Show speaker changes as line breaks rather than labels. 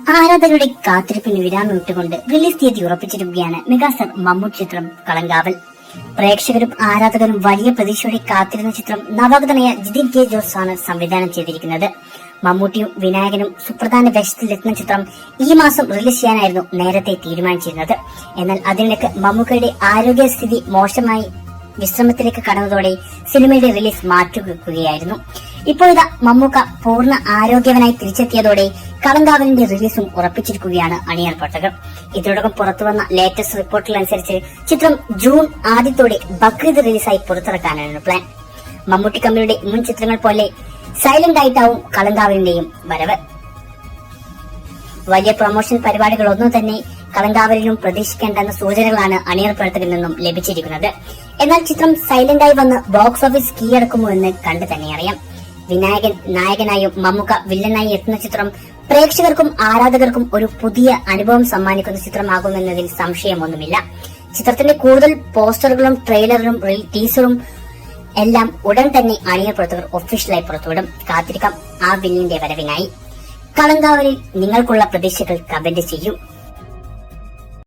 ആരാധകരുടെ കാത്തിരിപ്പിന് വിരാമം ഇട്ടുകൊണ്ട് റിലീസ് തീയതി ഉറപ്പിച്ചിരിക്കുകയാണ് മെഗാസ്റ്റാർ മമ്മൂട്ടി ചിത്രം കളങ്കാവൽ. പ്രേക്ഷകരും ആരാധകരും വലിയ പ്രതീക്ഷയോടെ കാത്തിരുന്ന ചിത്രം നവാഗതനായ ജിതിൻ കെ ജോസ് ആണ് സംവിധാനം ചെയ്തിരിക്കുന്നത്. മമ്മൂട്ടിയും വിനായകനും സുപ്രധാന വേഷത്തിലെത്തുന്ന ചിത്രം ഈ മാസം റിലീസ് ചെയ്യാനായിരുന്നു നേരത്തെ തീരുമാനിച്ചിരുന്നത്. എന്നാൽ അതിനിടയ്ക്ക് മമ്മൂക്കയുടെ ആരോഗ്യസ്ഥിതി മോശമായി വിശ്രമത്തിലേക്ക് കടന്നതോടെ സിനിമയുടെ റിലീസ് മാറ്റിവെക്കുകയായിരുന്നു. ഇപ്പോഴിതാ മമ്മൂക്ക പൂർണ്ണ ആരോഗ്യവനായി തിരിച്ചെത്തിയതോടെ കളങ്കാവലിന്റെ റിലീസും ഉറപ്പിച്ചിരിക്കുകയാണ് അണിയർ പ്രവർത്തകർ. ഇതിനോടകം പുറത്തുവന്ന ലേറ്റസ്റ്റ് റിപ്പോർട്ടുകളനുസരിച്ച് ചിത്രം ജൂൺ ആദ്യത്തോടെ ബക്രീദ് റിലീസായി പുറത്തിറക്കാനാണ് പ്ലാൻ. മമ്മൂട്ടി കമ്പനിയുടെ മുൻ ചിത്രങ്ങൾ പോലെ സൈലന്റ് ആയിട്ടാവും കളങ്കാവലിന്റെയും വരവ്. വലിയ പ്രൊമോഷൻ പരിപാടികളൊന്നും തന്നെ കളങ്കാവലിലും പ്രതീക്ഷിക്കേണ്ടെന്ന സൂചനകളാണ് അണിയർ പ്രവർത്തകരിൽ നിന്നും ലഭിച്ചിരിക്കുന്നത്. എന്നാൽ ചിത്രം സൈലന്റായി വന്ന് ബോക്സ് ഓഫീസ് കീഴടക്കുമോ എന്ന് കണ്ടു തന്നെ അറിയാം. വിനായകൻ നായകനായും മമ്മൂക്ക വില്ലനായി എത്തുന്ന ചിത്രം പ്രേക്ഷകർക്കും ആരാധകർക്കും ഒരു പുതിയ അനുഭവം സമ്മാനിക്കുന്ന ചിത്രമാകുമെന്നതിൽ സംശയമൊന്നുമില്ല. ചിത്രത്തിന്റെ കൂടുതൽ പോസ്റ്ററുകളും ട്രെയിലറും ടീസറും എല്ലാം ഉടൻ തന്നെ അണിയർ പ്രവർത്തകർ ഒഫീഷ്യലായി പുറത്തുവിടും. കാത്തിരിക്കാം ആ വില്ലിന്റെ വരവിനായി. കളങ്കാവലിൽ നിങ്ങൾക്കുള്ള പ്രതീക്ഷകൾ കമന്റ് ചെയ്യൂ.